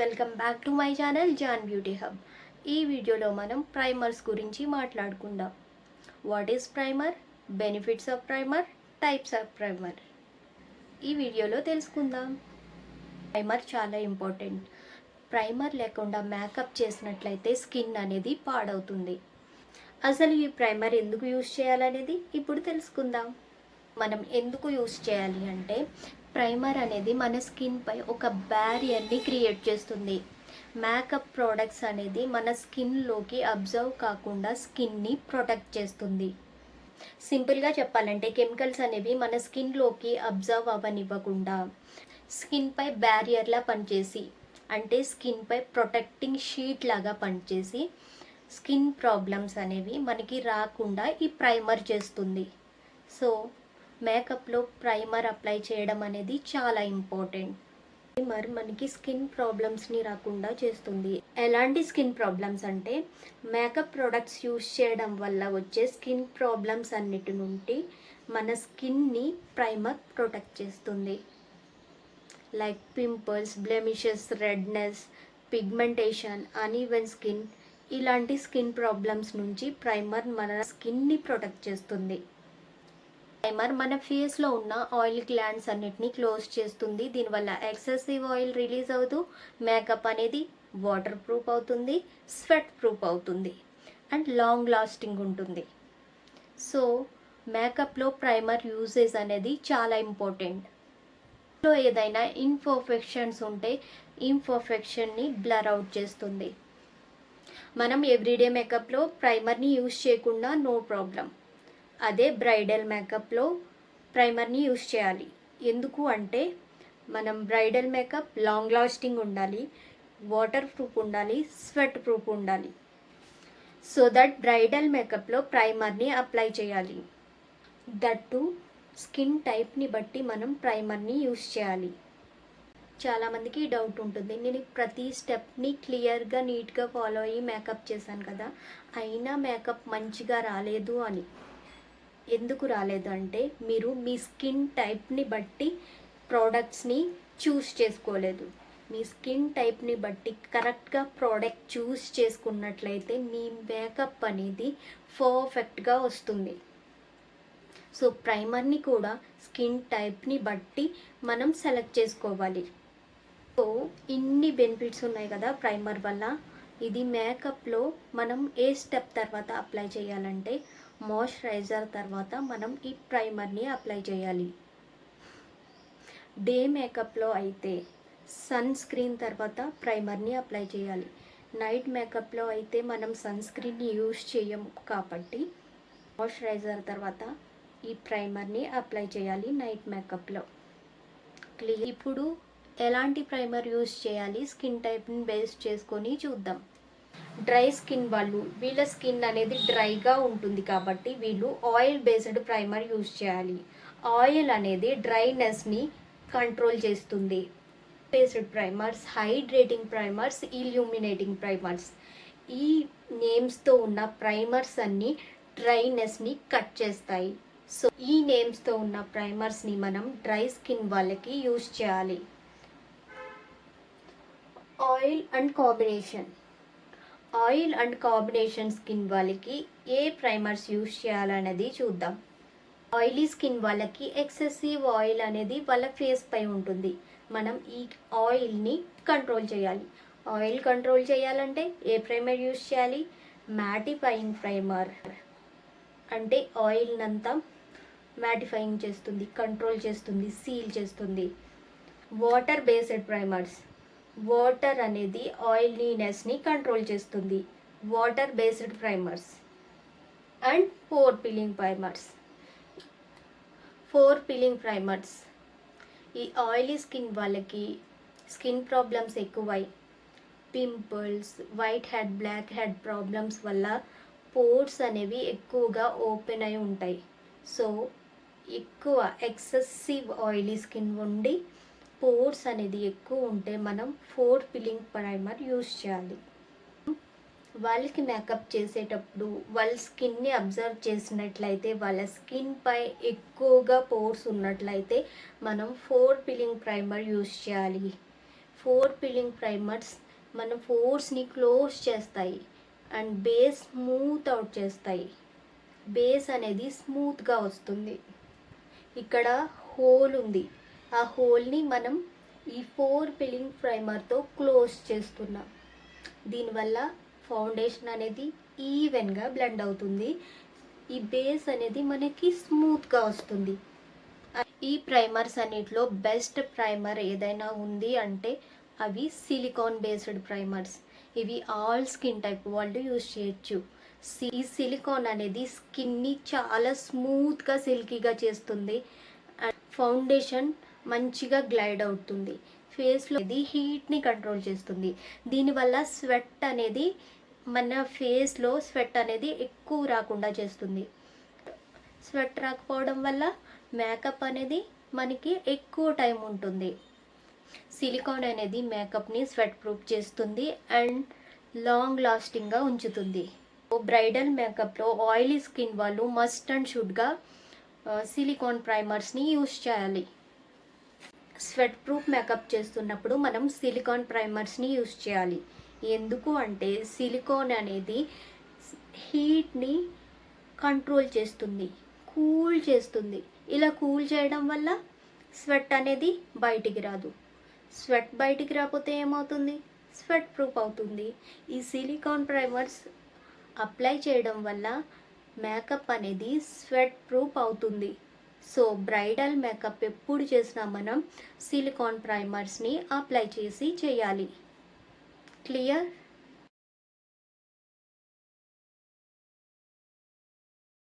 Welcome back to my channel John beauty hub. ఈ వీడియోలో మనం ప్రైమర్స్ గురించి మాట్లాడుకుందాం. What is primer, benefits of primer, types of primer ఈ వీడియోలో తెలుసుకుందాం. ప్రైమర్ చాలా ఇంపార్టెంట్. ప్రైమర్ లేకుండా మేకప్ చేసినట్లయితే స్కిన్ అనేది పాడవుతుంది. అసలు ఈ ప్రైమర్ ఎందుకు యూజ్ చేయాలనేది ఇప్పుడు తెలుసుకుందాం. మనం ఎందుకు యూజ్ చేయాలి అంటే, ప్రైమర్ అనేది మన స్కిన్పై ఒక బ్యారియర్ని క్రియేట్ చేస్తుంది. మేకప్ ప్రోడక్ట్స్ అనేది మన స్కిన్లోకి అబ్జర్వ్ కాకుండా స్కిన్ని ప్రొటెక్ట్ చేస్తుంది. సింపుల్గా చెప్పాలంటే కెమికల్స్ అనేవి మన స్కిన్లోకి అబ్జర్వ్ అవ్వనివ్వకుండా స్కిన్పై బ్యారియర్లా పనిచేసి, అంటే స్కిన్పై ప్రొటెక్టింగ్ షీట్ లాగా పనిచేసి స్కిన్ ప్రాబ్లమ్స్ అనేవి మనకి రాకుండా ఈ ప్రైమర్ చేస్తుంది. సో మేకప్లో ప్రైమర్ అప్లై చేయడం అనేది చాలా ఇంపార్టెంట్. ప్రైమర్ మనకి స్కిన్ ప్రాబ్లమ్స్ని రాకుండా చేస్తుంది. ఎలాంటి స్కిన్ ప్రాబ్లమ్స్ అంటే, మేకప్ ప్రొడక్ట్స్ యూజ్ చేయడం వల్ల వచ్చే స్కిన్ ప్రాబ్లమ్స్ అన్నిటి నుండి మన స్కిన్ని ప్రైమర్ ప్రొటెక్ట్ చేస్తుంది. Like pimples, blemishes, redness, pigmentation, uneven skin, ఇలాంటి స్కిన్ ప్రాబ్లమ్స్ నుంచి ప్రైమర్ మన స్కిన్ని ప్రొటెక్ట్ చేస్తుంది. ప్రైమర్ మన ఫేస్లో ఉన్న ఆయిల్ గ్లాండ్స్ అన్నిటినీ క్లోజ్ చేస్తుంది. దీనివల్ల ఎక్సెసివ్ ఆయిల్ రిలీజ్ అవుతూ మేకప్ అనేది వాటర్ ప్రూఫ్ అవుతుంది, స్వెట్ ప్రూఫ్ అవుతుంది అండ్ లాంగ్ లాస్టింగ్ ఉంటుంది. సో మేకప్లో ప్రైమర్ యూజెస్ అనేది చాలా ఇంపార్టెంట్. ఏదైనా ఇన్పర్ఫెక్షన్స్ ఉంటే ఇన్పర్ఫెక్షన్ని బ్లర్ అవుట్ చేస్తుంది. మనం ఎవ్రీడే మేకప్లో ప్రైమర్ని యూజ్ చేయకుండా నో ప్రాబ్లం. అదే బ్రైడల్ మేకప్లో ప్రైమర్ని యూజ్ చేయాలి. ఎందుకు అంటే, మనం బ్రైడల్ మేకప్ లాంగ్ లాస్టింగ్ ఉండాలి, వాటర్ ప్రూఫ్ ఉండాలి, స్వెట్ ప్రూఫ్ ఉండాలి. సో దట్ బ్రైడల్ మేకప్లో ప్రైమర్ని అప్లై చేయాలి. దట్టు స్కిన్ టైప్ని బట్టి మనం ప్రైమర్ని యూజ్ చేయాలి. చాలామందికి డౌట్ ఉంటుంది, నేను ప్రతి స్టెప్ని క్లియర్గా నీట్గా ఫాలో అయ్యి మేకప్ చేశాను కదా, అయినా మేకప్ మంచిగా రాలేదు అని. ఎందుకు రాలేదు అంటే, మీరు మీ స్కిన్ టైప్ని బట్టి ప్రోడక్ట్స్ని చూస్ చేసుకోలేదు. మీ స్కిన్ టైప్ని బట్టి కరెక్ట్గా ప్రోడక్ట్ చూస్ చేసుకున్నట్లయితే మీ మేకప్ అనేది పర్ఫెక్ట్గా వస్తుంది. సో ప్రైమర్ని కూడా స్కిన్ టైప్ని బట్టి మనం సెలెక్ట్ చేసుకోవాలి. సో ఇన్ని బెనిఫిట్స్ ఉన్నాయి కదా ప్రైమర్ వల్ల. ఇది మేకప్లో మనం ఏ స్టెప్ తర్వాత అప్లై చేయాలంటే, మాయిశ్చరైజర్ తర్వాత మనం ఈ ప్రైమర్ని అప్లై చేయాలి. డే మేకప్లో అయితే సన్ స్క్రీన్ తర్వాత ప్రైమర్ని అప్లై చేయాలి. నైట్ మేకప్లో అయితే మనం సన్ స్క్రీన్ని యూజ్ చేయము కాబట్టి మాయిశ్చరైజర్ తర్వాత ఈ ప్రైమర్ని అప్లై చేయాలి నైట్ మేకప్లో. క్లియర్. ఇప్పుడు ఎలాంటి ప్రైమర్ యూజ్ చేయాలి స్కిన్ టైప్ని బేస్ చేసుకొని చూద్దాం. డ్రై స్కిన్ వాళ్ళు, వీళ్ళ స్కిన్ అనేది డ్రైగా ఉంటుంది కాబట్టి వీళ్ళు ఆయిల్ బేస్డ్ ప్రైమర్ యూజ్ చేయాలి. ఆయిల్ అనేది డ్రైనెస్ని కంట్రోల్ చేస్తుంది. Based primers, hydrating primers, illuminating primers, ఈ నేమ్స్తో ఉన్న ప్రైమర్స్ అన్నీ డ్రైనెస్ని కట్ చేస్తాయి. సో ఈ నేమ్స్తో ఉన్న ప్రైమర్స్ని మనం డ్రై స్కిన్ వాళ్ళకి యూజ్ చేయాలి. Oil and combination. Oil and combination skin వాళ్ళకి ఏ ప్రైమర్స్ యూజ్ చేయాలనేది చూద్దాం. ఆయిలీ స్కిన్ వాళ్ళకి ఎక్సెసివ్ ఆయిల్ అనేది వాళ్ళ ఫేస్ పై ఉంటుంది. మనం ఈ ఆయిల్ని కంట్రోల్ చేయాలి. ఆయిల్ కంట్రోల్ చేయాలంటే ఏ ప్రైమర్ యూజ్ చేయాలి? Mattifying primer. అంటే ఆయిల్నంతా మ్యాటిఫైయింగ్ చేస్తుంది, కంట్రోల్ చేస్తుంది, సీల్ చేస్తుంది. Water based primers. వాటర్ అనేది ఆయిలీనెస్ని కంట్రోల్ చేస్తుంది. Water based primers. And pore filling primers. Primers ఈ ఆయిలీ స్కిన్ వాళ్ళకి స్కిన్ ప్రాబ్లమ్స్ ఎక్కువై pimples, white head, black head problems వల్ల పోర్స్ అనేవి ఎక్కువగా ఓపెన్ అయి ఉంటాయి. సో ఎక్కువ ఎక్సెసివ్ ఆయిలీ స్కిన్ ఉండి పోర్స్ అనేది ఎక్కువ ఉంటే మనం పోర్ పిల్లింగ్ ప్రైమర్ యూజ్ చేయాలి. వాళ్ళకి మేకప్ చేసేటప్పుడు వాళ్ళ స్కిన్ని అబ్జర్వ్ చేసినట్లయితే, వాళ్ళ స్కిన్పై ఎక్కువగా పోర్స్ ఉన్నట్లయితే మనం పోర్ పిల్లింగ్ ప్రైమర్ యూజ్ చేయాలి. 4 పిల్లింగ్ ప్రైమర్స్ మన పోర్స్ని క్లోజ్ చేస్తాయి అండ్ బేస్ స్మూత్ అవుట్ చేస్తాయి. బేస్ అనేది స్మూత్గా వస్తుంది. ఇక్కడ హోల్ ఉంది, ఆ హోల్ని మనం ఈ 4 పిల్లింగ్ ప్రైమర్తో క్లోజ్ చేస్తున్నాం. దీనివల్ల ఫౌండేషన్ అనేది ఈవెన్గా బ్లెండ్ అవుతుంది. ఈ బేస్ అనేది మనకి స్మూత్గా వస్తుంది. ఈ ప్రైమర్స్ అన్నిటిలో బెస్ట్ ప్రైమర్ ఏదైనా ఉంది అంటే అవి సిలికాన్ బేస్డ్ ప్రైమర్స్. ఇవి ఆల్ స్కిన్ టైప్ వాళ్ళు యూజ్ చేయొచ్చు. ఈ సిలికాన్ అనేది స్కిన్ని చాలా స్మూత్గా సిల్కీగా చేస్తుంది అండ్ ఫౌండేషన్ మంచిగా గ్లైడ్ అవుతుంది. ఫేస్లో ఇది హీట్ని కంట్రోల్ చేస్తుంది. దీనివల్ల స్వెట్ అనేది మన ఫేస్లో స్వెట్ అనేది ఎక్కువ రాకుండా చేస్తుంది. స్వెట్ రాకపోవడం వల్ల మేకప్ అనేది మనకి ఎక్కువ టైం ఉంటుంది. సిలికాన్ అనేది మేకప్ని స్వెట్ ప్రూఫ్ చేస్తుంది అండ్ లాంగ్ లాస్టింగ్గా ఉంచుతుంది. బ్రైడల్ మేకప్లో ఆయిలీ స్కిన్ వాళ్ళు మస్ట్ అండ్ షుడ్గా సిలికాన్ ప్రైమర్స్ని యూస్ చేయాలి. స్వెట్ ప్రూఫ్ మేకప్ చేస్తున్నప్పుడు మనం సిలికాన్ ప్రైమర్స్ని యూస్ చేయాలి. ఎందుకు అంటే సిలికాన్ అనేది హీట్ని కంట్రోల్ చేస్తుంది, కూల్ చేస్తుంది. ఇలా కూల్ చేయడం వల్ల స్వెట్ అనేది బయటికి రాదు. స్వెట్ బయటికి రాకపోతే ఏమవుతుంది? స్వెట్ ప్రూఫ్ అవుతుంది. ఈ సిలికాన్ ప్రైమర్స్ అప్లై చేయడం వల్ల మేకప్ అనేది స్వెట్ ప్రూఫ్ అవుతుంది. సో బ్రైడల్ మేకప్ ఎప్పుడు చేసినా మనం సిలికాన్ ప్రైమర్స్ని అప్లై చేసి చేయాలి. క్లియర్?